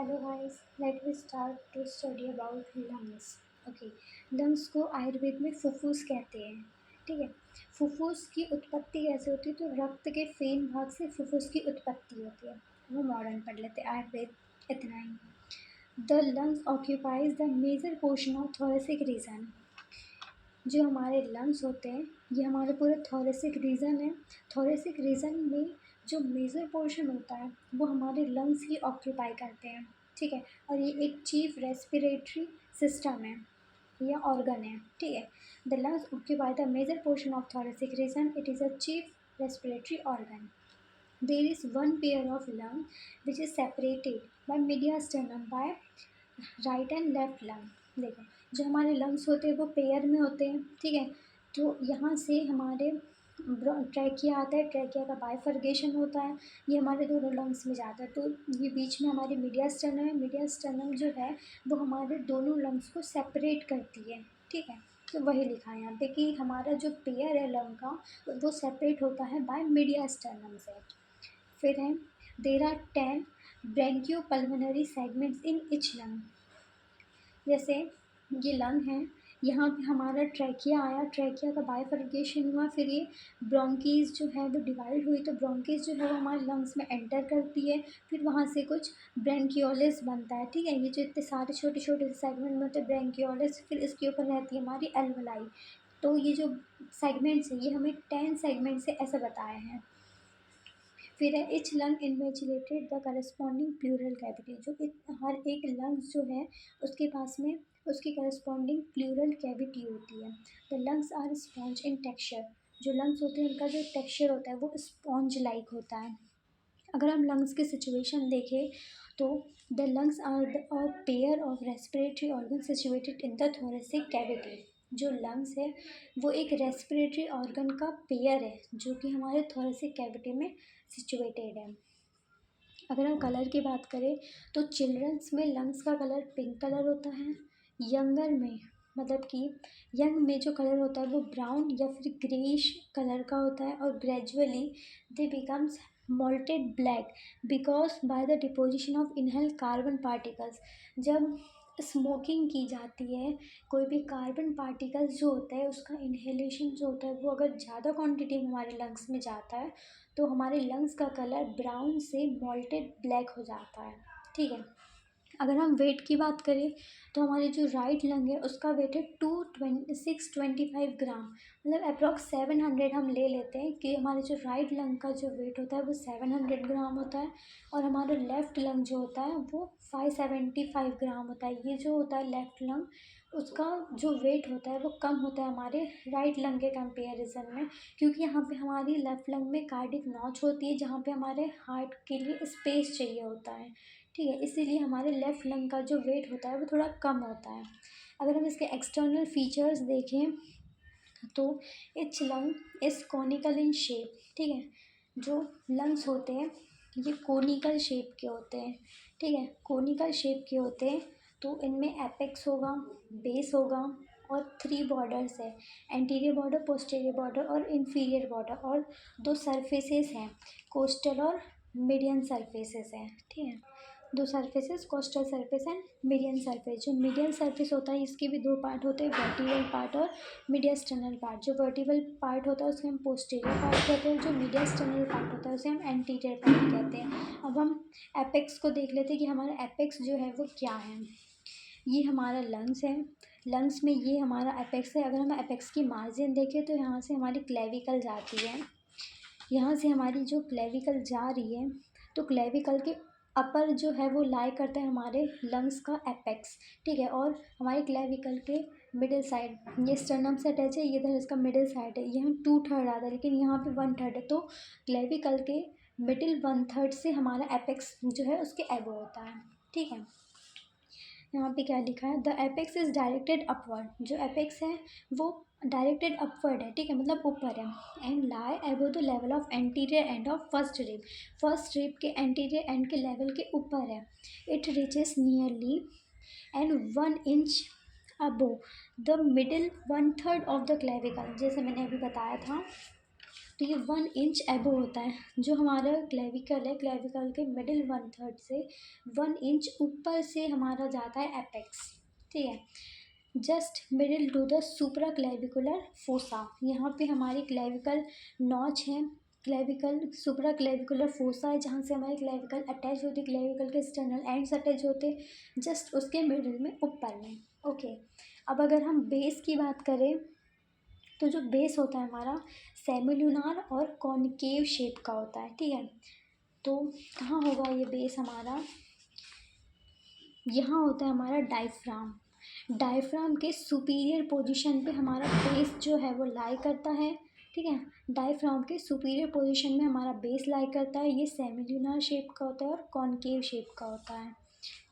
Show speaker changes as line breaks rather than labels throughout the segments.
Hello guys, let me start to study about lungs. Okay, lungs को आयुर्वेद में फुफ्फुस कहते हैं. ठीक है. फुफ्फुस की उत्पत्ति कैसे होती है? तो रक्त के फेन भाग से फुफ्फुस की उत्पत्ति होती है. वो मॉडर्न पढ़ लेते हैं, आयुर्वेद इतना ही. The lungs occupies the major portion of thoracic region. जो हमारे लंग्स होते हैं ये हमारे पूरे थोरेसिक रीजन है. थोरेसिक रीजन में जो मेजर पोर्शन होता है वो हमारे लंग्स ही ऑक्यूपाई करते हैं. ठीक है. और ये एक चीफ रेस्पिरेटरी सिस्टम है या ऑर्गन है. ठीक है. The lungs occupy the major portion of thoracic region. It is a chief respiratory organ. There is one pair of lung which is separated by mediastinum by right and left lung. देखो, जो हमारे lungs होते हैं वो pair में होते हैं. ठीक है. तो यहाँ से हमारे ट्रैकिया आता है. ट्रैकिया का बाइफर्गेशन होता है. ये हमारे दोनों लंग्स में जाता है. तो ये बीच में हमारी मीडियास्टर्नम है. मीडियास्टर्नम जो है वो हमारे दोनों लंग्स को सेपरेट करती है. ठीक है. तो वही लिखा है यहाँ पे कि हमारा जो पेयर है लंग का वो सेपरेट होता है बाय मीडियास्टर्नम से. फिर है there are 10 bronchopulmonary segments in each lung. जैसे ये लंग है, यहाँ पे हमारा ट्रैकिया आया. ट्रैकिया का बाइफर्केशन हुआ. फिर ये ब्रोंकीज जो है वो डिवाइड हुई. तो ब्रोंकीज जो है वो हमारे लंग्स में एंटर करती है. फिर वहाँ से कुछ ब्रैंकियोलिस बनता है. ठीक है. ये जो इतने सारे छोटे छोटे सेगमेंट में होते हैं ब्रैंकियोलिस. फिर इसके ऊपर रहती है हमारी एल्वलाई. तो ये जो सेगमेंट्स है ये हमें 10 सेगमेंट से ऐसे बताए हैं. फिर है each lung invaginated the corresponding pleural cavity. जो हर एक लंग्स जो है उसके पास में उसकी करस्पॉन्डिंग प्लूरल कैविटी होती है. The lungs are sponge in texture. जो लंग्स होते हैं उनका जो टेक्सचर होता है वो स्पॉन्ज लाइक होता है. अगर हम लंग्स की सिचुएशन देखें तो the lungs are a pair of respiratory organ situated in the thoracic cavity. जो लंग्स है वो एक रेस्पिरेटरी ऑर्गन का पेयर है जो कि हमारे थोरेसिक कैविटी में सिचुएटेड है. अगर हम कलर की बात करें तो चिल्ड्रंस में लंग्स का कलर पिंक कलर होता है. यंगर में मतलब कि यंग में जो कलर होता है वो ब्राउन या फिर ग्रेइश कलर का होता है. और gradually they becomes molted black because by the deposition of inhaled carbon particles. जब स्मोकिंग की जाती है कोई भी कार्बन पार्टिकल्स जो होता है उसका इन्हेलेशन जो होता है वो अगर ज़्यादा क्वांटिटी में हमारे लंग्स में जाता है तो हमारे लंग्स का कलर ब्राउन से मॉल्टेड ब्लैक हो जाता है. ठीक है. अगर हम वेट की बात करें तो हमारी जो राइट लंग है उसका वेट है 625 ग्राम. मतलब अप्रॉक्स 700 हम ले लेते हैं कि हमारे जो राइट लंग का जो वेट होता है वो 700 ग्राम होता है. और हमारा लेफ़्ट लंग जो होता है वो 575 ग्राम होता है. ये जो होता है लेफ़्ट लंग उसका जो वेट होता है वो कम होता है हमारे राइट लंग के कंपेरिजन में. क्योंकि यहाँ पे हमारी लेफ़्ट लंग में कार्डिक नॉच होती है जहाँ पे हमारे हार्ट के लिए स्पेस चाहिए होता है. ठीक है. इसीलिए हमारे लेफ़्ट लंग का जो वेट होता है वो थोड़ा कम होता है. अगर हम इसके एक्सटर्नल फीचर्स देखें तो etch lung is conical in shape. ठीक है. जो लंग्स होते हैं ये कोनिकल शेप के होते हैं. ठीक है. कोनिकल शेप के होते हैं. तो इनमें एपेक्स होगा, बेस होगा और 3 बॉर्डर्स है. एंटीरियर बॉर्डर, पोस्टीरियर बॉर्डर और इन्फीरियर बॉर्डर. और 2 सरफेसेस हैं, कोस्टल और मीडियन सरफेसेस हैं. ठीक है. 2 surfaces, coastal surface and median surface. जो मीडियन सरफेस होता है इसके भी 2 पार्ट होते हैं, वर्टिकल पार्ट और मीडियास्टर्नल पार्ट. जो वर्टिकल पार्ट होता है उसे हम पोस्टीरियर पार्ट कहते हैं. जो मीडियास्टर्नल पार्ट होता है उसे हम एंटीरियर पार्ट कहते हैं. अब हम एपेक्स को देख लेते हैं कि हमारा एपेक्स जो है वो क्या है. ये हमारा लंग्स है. लंग्स में ये हमारा एपेक्स है. अगर हम एपेक्स की मार्जिन देखें तो यहाँ से हमारी क्लेविकल जाती है. यहाँ से हमारी जो क्लेविकल जा रही है तो क्लेविकल के अपर जो है वो लाई करता है हमारे लंग्स का एपेक्स. ठीक है. और हमारे क्लेविकल के मिडिल साइड ये स्टर्नम से अटैच है. ये इधर इसका मिडिल साइड है. यहाँ 2/3 आता है लेकिन यहाँ पे 1/3 है. तो क्लेविकल के मिडिल 1/3 से हमारा एपेक्स जो है उसके एबो होता है. ठीक है. यहाँ पे क्या लिखा है, the apex is directed upward. जो एपेक्स है वो डायरेक्टेड अपवर्ड है. ठीक है. मतलब ऊपर है. एंड लाई एबो the level of anterior end of first rib. First rib के एंटीरियर एंड के लेवल के ऊपर है. It reaches nearly and 1 inch above the middle 1/3 of the clavicle. जैसे मैंने अभी बताया था तो ये 1 इंच एबो होता है। जो हमारा क्लेविकल है, क्लेविकल के मिडिल 1/3 से 1 इंच ऊपर से हमारा जाता है एपेक्स, ठीक है। Just middle to the supra clavicular fossa, यहाँ पे हमारी क्लेविकल नॉच है, क्लेविकल सुप्रा क्लेविकुलर फोसा है जहाँ से हमारी क्लेविकल अटैच होती है, क्लेविकल के एक्सटर्नल एंड्स अटैच होते हैं जस्ट उसके मिडिल में, ऊपर में। ओके, अब अगर हम बेस की बात करें तो जो बेस होता है हमारा सेमिलुनार और कॉनकेव शेप का होता है, ठीक है। तो कहाँ होगा ये बेस हमारा, यहाँ होता है हमारा डायफ्राम। डायफ्राम के सुपीरियर पोजीशन पे हमारा बेस जो है वो लाई करता है, ठीक है। डायफ्राम के सुपीरियर पोजीशन में हमारा बेस लाई करता है, ये सेमिलुनर शेप का होता है और कॉनकेव शेप का होता है,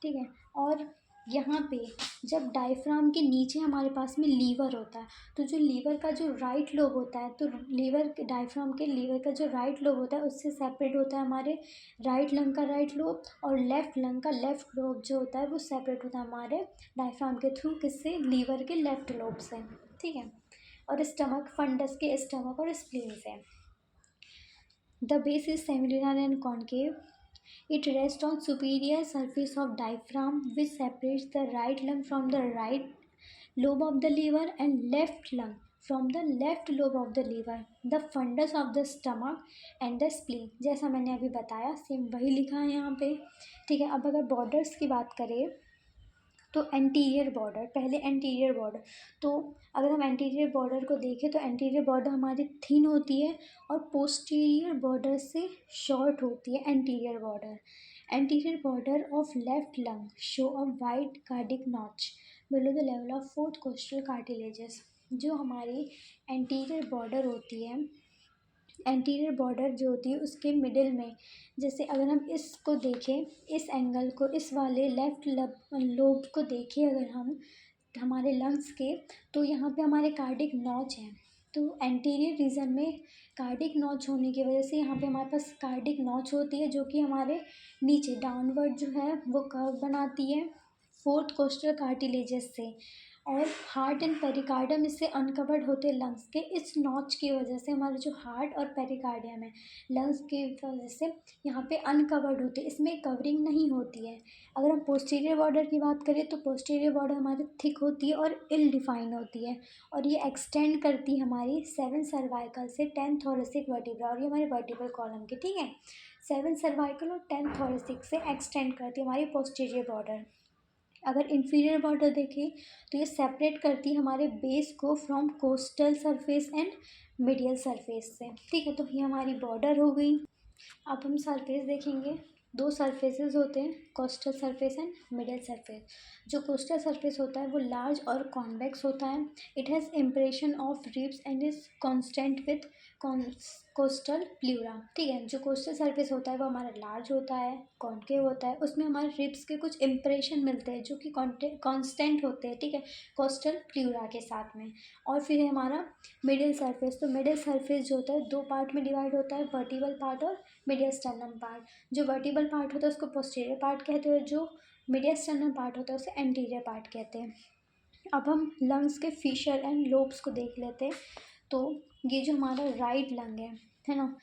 ठीक है। और यहाँ पे जब डायफ्राम के नीचे हमारे पास में लीवर होता है, तो जो लीवर का जो राइट लोब होता है, तो लीवर डायफ्राम के लीवर का जो राइट लोब होता है उससे सेपरेट होता है हमारे राइट लंग का राइट लोब, और लेफ्ट लंग का लेफ्ट लोब जो होता है वो सेपरेट होता है हमारे डायफ्राम के थ्रू, किससे, लीवर के लेफ्ट लोब से, ठीक है। और स्टमक फंडस के स्टमक और स्प्लीन से। The base is semilunar and concave. It rests on superior surface of diaphragm, which separates the right lung from the right lobe of the liver and left lung from the left lobe of the liver, the fundus of the stomach and the spleen. जैसा मैंने अभी बताया same वही लिखा है यहाँ पे, ठीक है। अब अगर बॉर्डर्स की बात करें तो एंटीरियर बॉर्डर, पहले एंटीरियर बॉर्डर, तो अगर हम एंटीरियर बॉर्डर को देखें तो एंटीरियर बॉर्डर हमारी थिन होती है और पोस्टीरियर बॉर्डर से शॉर्ट होती है anterior border. Anterior border of left lung show a wide cardiac notch below the level of fourth costal cartilages. जो हमारी एंटीरियर बॉर्डर होती है, एंटीरियर बॉर्डर जो होती है उसके मिडिल में, जैसे अगर हम इसको देखें, इस एंगल को, इस वाले लेफ्ट लोब को देखें अगर हम हमारे लंग्स के, तो यहाँ पे हमारे कार्डिक नॉच हैं। तो एंटीरियर रीजन में कार्डिक नॉच होने की वजह से यहाँ पे हमारे पास कार्डिक नॉच होती है जो कि हमारे नीचे डाउनवर्ड जो है वो कर्व बनाती है फोर्थ कोस्टल कार्टिलेजेस से, और हार्ट एंड पेरिकार्डियम इससे अनकवर्ड होते हैं लंग्स के इस नॉच की वजह से। हमारे जो हार्ट और पेरिकार्डियम है लंग्स की वजह से यहाँ पे अनकवर्ड होते हैं, इसमें कवरिंग नहीं होती है। अगर हम पोस्टीरियर बॉर्डर की बात करें तो पोस्टीरियर बॉर्डर हमारी थिक होती है और इल डिफाइन होती है, और ये एक्सटेंड करती है हमारी 7 सर्वाइकल से 10 थोरेसिक वर्टिब्रा, और ये हमारे वर्टिब्रल कॉलम की, ठीक है। 7 सर्वाइकल और 10 थोरेसिक से एक्सटेंड करती है हमारी पोस्टीरियर बॉर्डर। अगर इंफीरियर बॉर्डर देखें तो ये सेपरेट करती है हमारे बेस को from coastal surface and medial surface से, ठीक है। तो ये हमारी बॉर्डर हो गई। अब हम सरफेस देखेंगे, दो सरफेसेस होते हैं, coastal surface and middle surface. जो कोस्टल सरफेस होता है वो लार्ज और कॉन्वेक्स होता है। It has impression of ribs and is constant with coastal pleura, ठीक है। जो कोस्टल सरफेस होता है वो हमारा लार्ज होता है, कॉन्केव होता है, उसमें हमारे रिब्स के कुछ इम्प्रेशन मिलते हैं जो कि कांस्टेंट होते हैं, ठीक है, कोस्टल प्लूरा के साथ में। और फिर है हमारा मिडिल सरफेस। तो मिडिल सरफेस जो होता है दो पार्ट में डिवाइड होता है, वर्टिबल पार्ट और मिडियल स्टर्नम पार्ट। जो वर्टिबल पार्ट होता है उसको पोस्टीरियर पार्ट कहते हैं, जो मिडियल स्टर्नम पार्ट होता है उसे एंटीरियर पार्ट कहते हैं। अब हम लंग्स के फीचर एंड लोब्स को देख लेते हैं। तो ये जो हमारा राइट लंग है ना,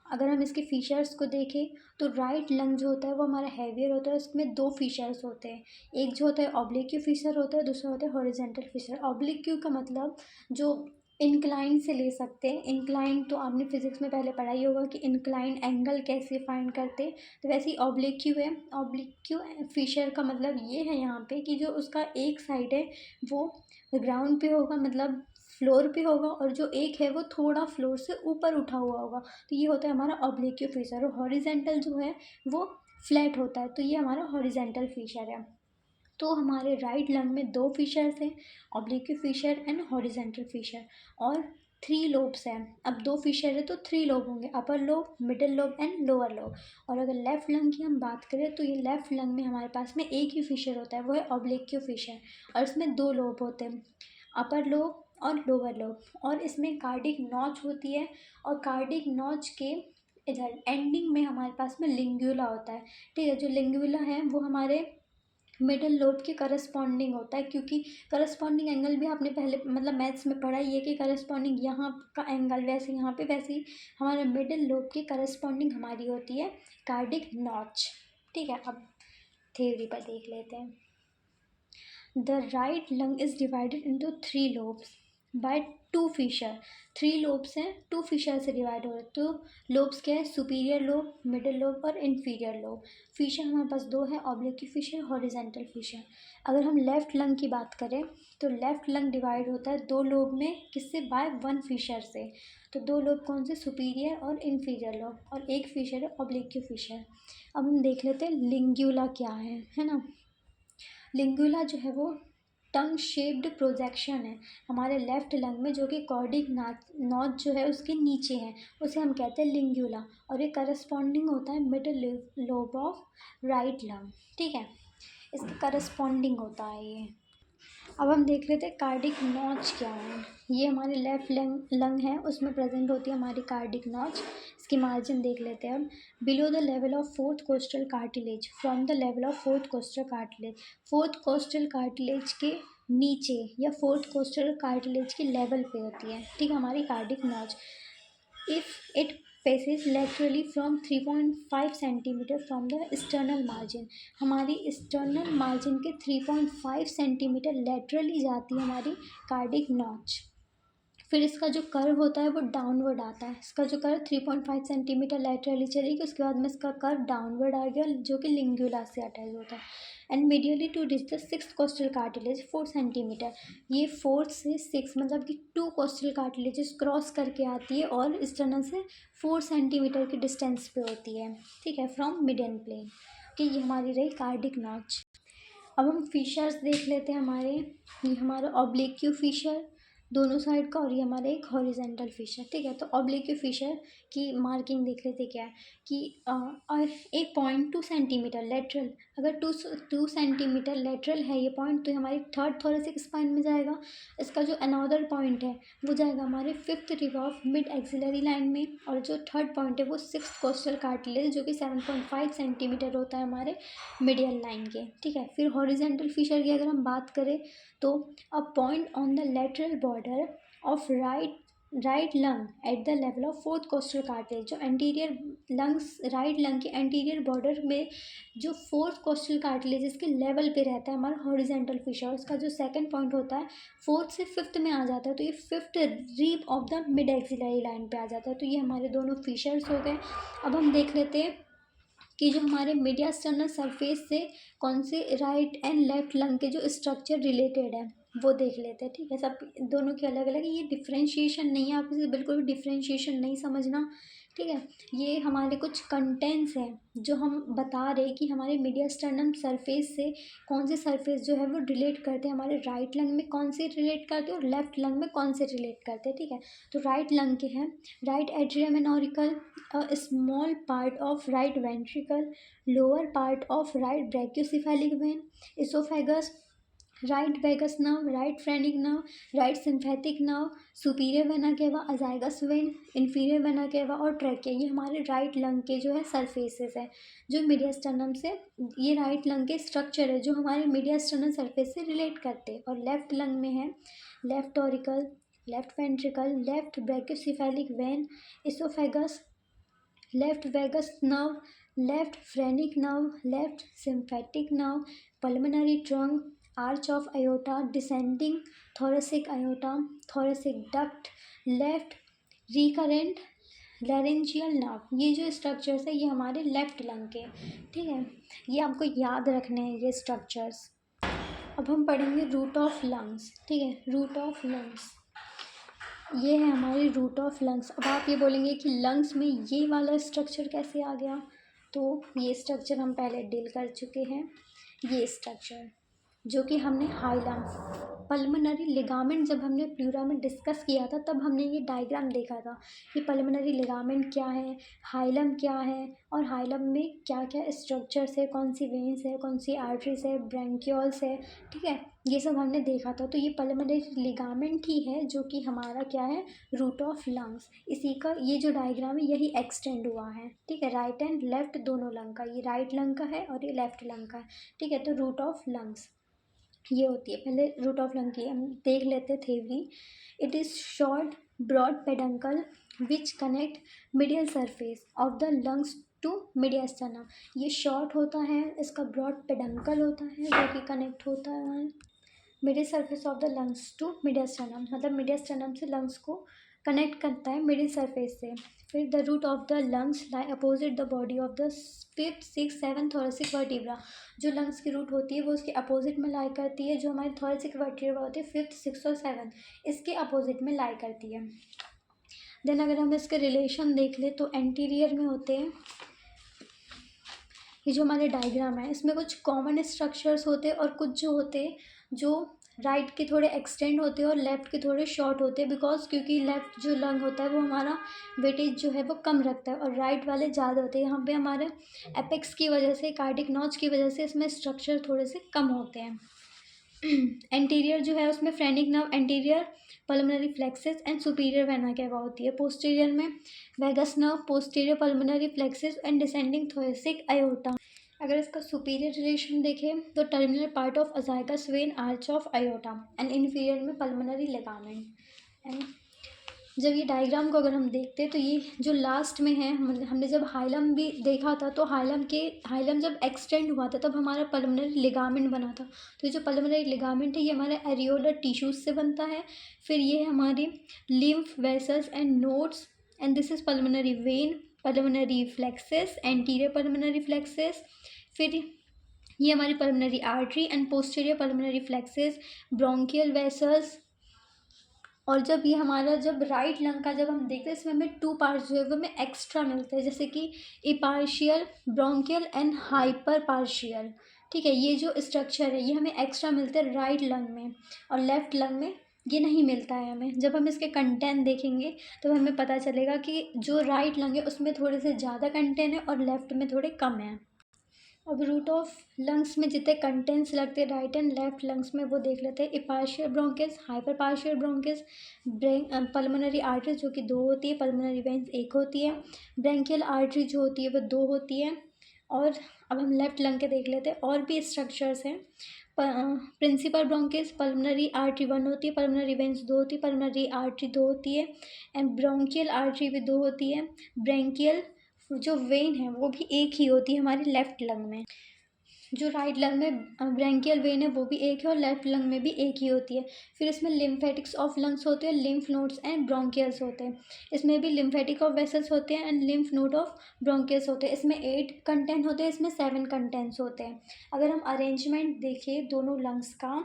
अगर हम इसके फीचर्स को देखें तो राइट लंग जो होता है वो हमारा हैवियर होता है, उसमें दो फीचर्स होते हैं। एक जो होता है ऑब्लिक्यू फीचर होता है, दूसरा होता है हॉरिजेंटल फीचर। ऑब्लिक्यू का मतलब जो इंक्लाइन से ले सकते हैं, इंक्लाइन तो आपने फिजिक्स में पहले पढ़ा ही होगा कि इंक्लाइन एंगल कैसे फाइंड करते हैं, तो वैसे ही ऑब्लिक्यू है। ऑब्लिक्यू फीचर का मतलब ये है यहाँ पे कि जो उसका एक साइड है वो ग्राउंड पे होगा, मतलब फ्लोर पे होगा, और जो एक है वो थोड़ा फ्लोर से ऊपर उठा हुआ होगा, तो ये होता है हमारा ऑब्लिक्यू फीचर। और हॉरिजेंटल जो है वो फ्लैट होता है, तो ये हमारा हॉरिजेंटल फीचर है। तो हमारे राइट लंग में दो फीचर्स हैं, ऑब्लिक्यू फीचर एंड हॉरिजेंटल फीचर, और 3 लोब्स हैं। अब दो फीचर है तो 3 लोब होंगे, upper lobe, middle lobe and lower lobe. और अगर लेफ्ट लंग की हम बात करें तो ये लेफ्ट लंग में हमारे पास में एक ही फीचर होता है, वो है ऑब्लिक्यू फीचर, और इसमें 2 लोब होते हैं, अपर लोब और लोअर लोब। और इसमें कार्डिक नॉच होती है, और कार्डिक नॉच के इधर एंडिंग में हमारे पास में लिंगुला होता है, ठीक है। जो लिंगुला है वो हमारे मिडल लोब के करस्पॉन्डिंग होता है, क्योंकि करस्पॉन्डिंग एंगल भी आपने पहले मतलब मैथ्स में पढ़ा ही है कि करस्पॉन्डिंग यहाँ का एंगल वैसे यहाँ पे वैसे ही हमारे मिडल लोब की करस्पॉन्डिंग हमारी होती है कार्डिक नॉच। ठीक है, अब थ्योरी पर देख लेते हैं। The right lung is divided into 3 lobes by 2 fissure। 3 lobes हैं, 2 fissure से डिवाइड हो रहे हैं। तो लोब्स क्या है, सुपीरियर लोब, मिडिल लोब और इन्फीरियर लोब। फिशर हमारे पास 2 है, ऑब्लिक फिशर, हॉरिजेंटल फिशर। अगर हम लेफ्ट लंग की बात करें तो लेफ्ट लंग डिवाइड होता है 2 लोब में, किससे, बाय 1 फिशर से। तो 2 लोब कौन से, सुपीरियर और इन्फीरियर लोब, और एक फिशर है ऑब्लिक फिशर। अब हम देख लेते हैं लिंग्यूला क्या है ना। लिंगुला जो है वो टंग शेप्ड प्रोजेक्शन है हमारे लेफ्ट लंग में, जो कि कॉर्डिक नॉच जो है उसके नीचे है, उसे हम कहते हैं लिंगुला, और ये करस्पॉन्डिंग होता है middle lobe of right lung. ठीक है, इसके करस्पॉन्डिंग होता है ये। अब हम देख लेते हैं कार्डिक नॉच क्या है। ये हमारे लेफ्ट लंग है, उसमें प्रेजेंट होती है हमारी कार्डिक नॉच। इसकी मार्जिन देख लेते हैं हम। Below the level of fourth costal cartilage, from the level of fourth costal cartilage, fourth costal cartilage के नीचे या फोर्थ कोस्टल कार्टिलेज के लेवल पे होती है। ठीक है, हमारी cardiac notch. If it passes laterally from 3.5 centimetre from the external margin, हमारी एक्सटर्नल मार्जिन के 3.5 सेंटीमीटर लेटरली जाती है हमारी कार्डिक नॉच। फिर इसका जो कर्व होता है वो डाउनवर्ड आता है। इसका जो कर्व 3.5 सेंटीमीटर लेटरली चलेगी, उसके बाद में इसका कर्व डाउनवर्ड आ गया, जो कि लिंगुला से अटैच होता है। And medially to reach the 6th costal cartilage 4 centimetre, ये 4 से 6 मतलब कि 2 कोस्टल कार्टिलेजेस क्रॉस करके आती है और इस तरह से 4 सेंटीमीटर की डिस्टेंस पे होती है। ठीक है, फ्रॉम मिडियन प्लेन। कि ये हमारी रही कार्डिक नॉच। अब हम फिशर्स देख लेते हैं हमारे। ये हमारा ऑब्लिक्यू फिशर दोनों साइड का, और ये हमारे एक हॉरिजेंटल फिशर। ठीक है, तो ऑब्लिक्यू फिशर की मार्किंग देख लेते क्या है कि और एक पॉइंट 2 सेंटीमीटर लेटरल, अगर 2 सेंटीमीटर लेटरल है ये पॉइंट, तो हमारी थर्ड थोरेसिक स्पाइन में जाएगा। इसका जो अनदर पॉइंट है वो जाएगा हमारे 5th rib of mid axillary line में, और जो थर्ड पॉइंट है वो 6th कोस्टल कार्टिलेज, जो कि 7.5 सेंटीमीटर होता है हमारे मिडियल लाइन के। ठीक है, फिर हॉरिजेंटल फिशर की अगर हम बात करें तो a point on the lateral border of right lung at the level of fourth costal cartilage, जो एंटीरियर लंग्स राइट लंग के एंटीरियर बॉर्डर में जो फोर्थ कोस्टल कार्टिलेज के लेवल पे रहता है हमारा हॉरिजेंटल फिशर, उसका जो सेकंड पॉइंट होता है 4th से 5th में आ जाता है, तो ये 5th रीब of the mid axillary line पे आ जाता है। तो ये हमारे दोनों फिशर्स हो गए। अब हम देख लेते हैं कि जो हमारे मीडियास्टर्नल सरफेस से कौन से राइट एंड लेफ्ट लंग के जो स्ट्रक्चर रिलेटेड है वो देख लेते हैं। ठीक है, सब दोनों के अलग अलग है, ये डिफ्रेंशिएशन नहीं है, आप इसे बिल्कुल भी डिफ्रेंशिएशन नहीं समझना। ठीक है, ये हमारे कुछ कंटेंट्स हैं जो हम बता रहे कि हमारे मीडियास्टर्नल सरफेस से कौन से सरफेस जो है वो रिलेट करते हैं, हमारे राइट लंग में कौन से रिलेट करते हैं और लेफ्ट लंग में कौन से रिलेट करते हैं। ठीक है, तो राइट लंग के हैं right atrium and auricle, a small part of right ventricle, lower part of right brachiocephalic vein, esophagus, right vagus nerve, right phrenic nerve, right sympathetic nerve, superior vena cava, azygous vein, inferior vena cava और trachea. ये हमारे right lung के जो है surfaces है जो मीडियास्टर्नम से, ये राइट लंग के स्ट्रक्चर है जो हमारे मीडियास्टर्नल सरफेस से रिलेट करते हैं। और लेफ्ट लंग में है left auricle, left ventricle, left brachiocephalic vein, oesophagus, left vagus nerve, left phrenic nerve, left sympathetic nerve, pulmonary trunk, arch of aorta, descending thoracic aorta, thoracic duct, left recurrent laryngeal nerve. ये जो structures है ये हमारे left lung के। ठीक है, ये आपको याद रखने हैं ये स्ट्रक्चर्स। अब हम पढ़ेंगे रूट ऑफ लंग्स। ठीक है, रूट ऑफ लंग्स ये है हमारी रूट ऑफ लंग्स। अब आप ये बोलेंगे कि लंग्स में ये वाला स्ट्रक्चर कैसे आ गया, तो ये स्ट्रक्चर हम पहले डील कर चुके हैं। ये स्ट्रक्चर जो कि हमने हाई लंग्स पल्मोनरी लिगामेंट जब हमने प्लूरा में डिस्कस किया था तब हमने ये डायग्राम देखा था कि पल्मोनरी लिगामेंट क्या है, हाइलम क्या है, और हाइलम में क्या क्या स्ट्रक्चर्स है, कौन सी वेन्स है, कौन सी आर्टरीज है, ब्रैंकियोल्स है, ठीक है, ये सब हमने देखा था। तो ये पल्मोनरी लिगामेंट ही है जो कि हमारा क्या है, रूट ऑफ लंग्स। इसी का ये जो डायग्राम है यही एक्सटेंड हुआ है, ठीक है, राइट एंड लेफ्ट दोनों लंग का, ये राइट लंग का है और ये लेफ्ट लंग का है, ठीक है। तो रूट ऑफ लंग्स ये होती है। पहले रूट ऑफ लंग की हम देख लेते थेवरी। It is short broad peduncle which connect medial surface of the lungs to mediastinum. ये शॉर्ट होता है, इसका ब्रॉड पेडंकल होता है जो कि कनेक्ट होता है middle surface of the lungs to mediastinum, मतलब मीडियास्टर्नम से लंग्स को कनेक्ट करता है मिडिल सरफेस से। फिर the root of the lungs lie opposite the body of the fifth six seven thoracic vertebra. जो लंग्स की रूट होती है वो उसके अपोजिट में लाई करती है, जो हमारी थोरेसिक वर्टिब्रा होती है फिफ्थ सिक्स और सेवन, इसके अपोजिट में लाई करती है। देन अगर हम इसके रिलेशन देख ले तो एंटीरियर में होते हैं, ये जो हमारे डायग्राम है इसमें कुछ कॉमन स्ट्रक्चर्स होते हैं और कुछ जो होते हैं जो राइट के थोड़े एक्सटेंड होते हैं और लेफ़्ट के थोड़े शॉर्ट होते हैं, बिकॉज क्योंकि लेफ़्ट जो लंग होता है वो हमारा वेटेज जो है वो कम रखता है और राइट वाले ज़्यादा होते हैं। यहाँ पे हमारे एपेक्स की वजह से, कार्डिक नॉच की वजह से इसमें स्ट्रक्चर थोड़े से कम होते हैं। एंटीरियर जो है उसमें phrenic nerve, anterior pulmonary plexus and superior vena cava होती है। पोस्टीरियर में vagus nerve, posterior pulmonary plexus and descending thoracic aorta. अगर इसका सुपीरियर रिलेशन देखें तो terminal part of azygos vein, arch of aorta, and inferior में pulmonary ligament. And जब ये डायग्राम को अगर हम देखते हैं तो ये जो लास्ट में है, हमने जब हाइलम भी देखा था तो हाइलम जब एक्सटेंड हुआ था तब हमारा पल्मोनरी लिगामेंट बना था। तो ये जो पल्मोनरी लिगामेंट है ये हमारे एरियोलर टिश्यूज से बनता है। फिर ये हमारी lymph vessels and nodes, and this is pulmonary vein, pulmonary plexus, anterior pulmonary plexus. फिर ये हमारी pulmonary artery and posterior pulmonary plexus, bronchial vessels. और जब ये हमारा जब राइट लंग का जब हम देखते हैं इसमें हमें टू पार्ट्स जो है वो हमें एक्स्ट्रा मिलते हैं, जैसे कि इपार्शियल, ब्रोंकियल एंड हाइपर पार्शियल, ठीक है। ये जो स्ट्रक्चर है ये हमें एक्स्ट्रा मिलते हैं राइट लंग में, और लेफ्ट लंग में ये नहीं मिलता है हमें। जब हम इसके कंटेंट देखेंगे तो हमें पता चलेगा कि जो राइट लंग है उसमें थोड़े से ज़्यादा कंटेंट है और लेफ्ट में थोड़े कम है। अब रूट ऑफ लंग्स में जितने कंटेंट्स लगते हैं राइट एंड लेफ्ट लंग्स में वो देख लेते हैं। इपार्शियल ब्रोंकिस, हाइपर पार्शियल ब्रोंकिस, पल्मोनरी आर्टरी जो कि दो होती है, पल्मोनरी वेन्स एक होती है, ब्रैंकियल आर्टरी जो होती है वो दो होती है। और अब हम लेफ्ट लंग के देख लेते हैं, और भी स्ट्रक्चर्स हैं। प्रिंसिपल ब्रोंकिस, पल्मोनरी आर्टरी वन होती है, पल्मोनरी वेन्स दो होती है, पल्मोनरी आर्टरी दो होती है, एंड ब्रोंकियल आर्टरी भी दो होती है। ब्रैंकियल जो वेन है वो भी एक ही होती है हमारे लेफ्ट लंग में। जो राइट लंग में ब्रैंकियल वेन है वो भी एक है और लेफ्ट लंग में भी एक ही होती है। फिर इसमें लिम्फेटिक्स ऑफ लंग्स होते हैं, लिम्फ नोड्स एंड ब्रोंकियल्स होते हैं। इसमें भी लिम्फेटिक ऑफ वेसल्स होते हैं and lymph node of bronchioles होते हैं। इसमें 8 कंटेंट होते हैं, इसमें 7 कंटेंट्स होते हैं। अगर हम अरेंजमेंट देखें दोनों लंग्स का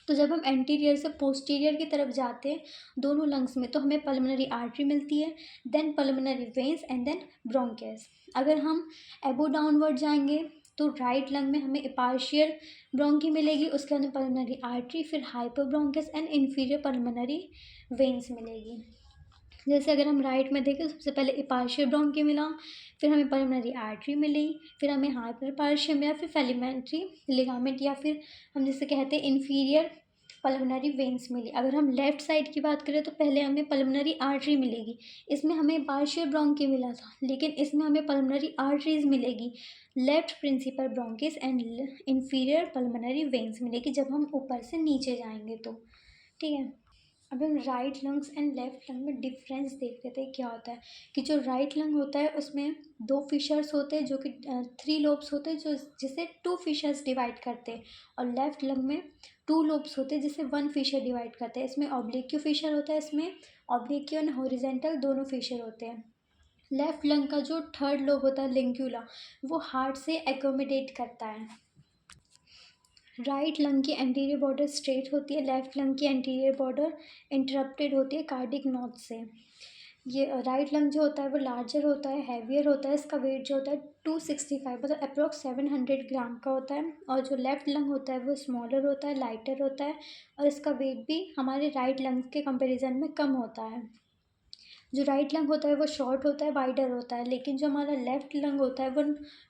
तो जब हम एंटीरियर से पोस्टीरियर की तरफ जाते हैं दोनों लंग्स में तो हमें पल्मोनरी आर्टरी मिलती है, then pulmonary veins and then bronchials. अगर हम एबो डाउनवर्ड जाएंगे तो राइट लंग में हमें इपार्शियल ब्रोंकी मिलेगी, उसके बाद पल्मोनरी आर्टरी, फिर hyper bronchus and inferior pulmonary veins मिलेगी। जैसे अगर हम राइट में देखें सबसे पहले इपार्शियल ब्रोंकी मिला, फिर हमें पल्मोनरी आर्टरी मिली, फिर हमें हाइपर पार्शियल मिला, फिर फेलिमेंट्री लिगामेंट या फिर हम जिसे कहते हैं इन्फीरियर पल्मोनरी वेन्स मिली। अगर हम लेफ्ट साइड की बात करें तो पहले हमें पल्मोनरी आर्टरी मिलेगी, इसमें हमें पार्शियल ब्रोंकी मिला था लेकिन इसमें हमें पल्मोनरी आर्टरीज मिलेगी, left principal bronchus and inferior pulmonary veins मिलेगी जब हम ऊपर से नीचे जाएंगे तो, ठीक है। अब हम right lungs and left lung में डिफरेंस देख लेते हैं क्या होता है। कि जो राइट लंग होता है उसमें 2 फिशर्स होते हैं जो कि 3 लोब्स होते हैं जो जिसे 2 फिशर्स डिवाइड करते हैं, और लेफ्ट लंग में 2 लोब्स होते हैं जिसे 1 फिशर डिवाइड करते हैं। इसमें ऑब्लिक्यू फिशर होता है, इसमें ऑब्लिक्यू एंड हॉरिजेंटल दोनों फिशर होते हैं। लेफ्ट लंग का जो थर्ड लोब होता है लिंक्यूला, वो हार्ट से एकोमोडेट करता है। राइट लंग की एंटीरियर बॉर्डर स्ट्रेट होती है, लेफ्ट लंग की एंटीरियर बॉर्डर इंटरप्टेड होती है कार्डिक नॉच से। ये राइट लंग जो होता है वो लार्जर होता है, हैवियर होता है, इसका वेट जो होता है 265 मतलब अप्रोक्स 700 ग्राम का होता है। और जो लेफ्ट लंग होता है वो स्मॉलर होता है, लाइटर होता है, और इसका वेट भी हमारे राइट लंग्स के कंपैरिजन में कम होता है। जो राइट लंग होता है वो शॉर्ट होता है, वाइडर होता है, लेकिन जो हमारा लेफ्ट लंग होता है वो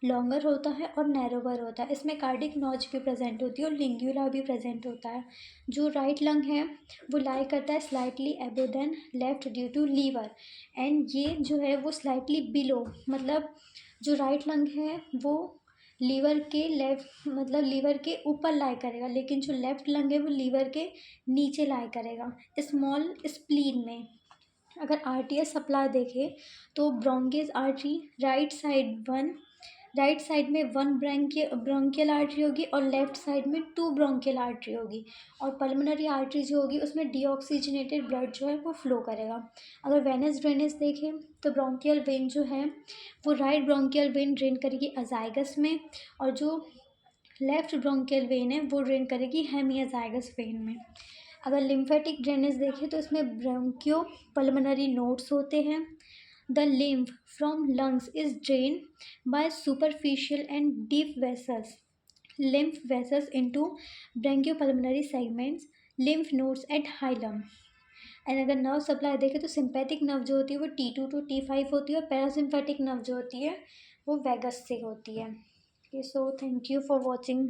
लॉन्गर होता है और नैरोवर होता है। इसमें कार्डिक नॉच भी प्रेजेंट होती है और लिंग्यूला भी प्रेजेंट होता है। जो राइट लंग है वो लाई करता है slightly above than left due to liver, and ये जो है वो स्लाइटली बिलो, मतलब जो राइट लंग है वो लीवर के लेफ्ट मतलब लीवर के ऊपर लाई करेगा, लेकिन जो लेफ्ट लंग है वो लीवर के नीचे लाई करेगा स्मॉल स्प्लीन में। अगर आरटीएस सप्लाई देखें तो ब्रोंकियस आर्टरी राइट साइड में वन ब्रोंकियल आर्टरी होगी और लेफ्ट साइड में टू ब्रोंकियल आर्टरी होगी। और पल्मोनरी आर्टरी जो होगी उसमें डीऑक्सीजनेटेड ब्लड जो है वो फ्लो करेगा। अगर वेनस ड्रेनेज देखें तो ब्रोंकियल वेन जो है वो राइट ब्रोंकियल वेन ड्रेन करेगी अजाइगस में, और जो लेफ्ट ब्रोंकियल वेन है वो ड्रेन करेगी हेमियाजाइगस वेन में। अगर लिम्फेटिक ड्रेनेज देखें तो इसमें ब्रोंकियो पल्मोनरी नोड्स होते हैं। The lymph from lungs is drained by superficial and deep vessels, lymph vessels into bronchopulmonary segments, lymph nodes at hilum। And अगर नर्व सप्लाई देखें तो सिंपैथिक नर्व जो होती है वो T2 to T5 होती है, और पैरासिम्पैथिक नर्व जो होती है वो वेगस से होती है। So thank you for watching.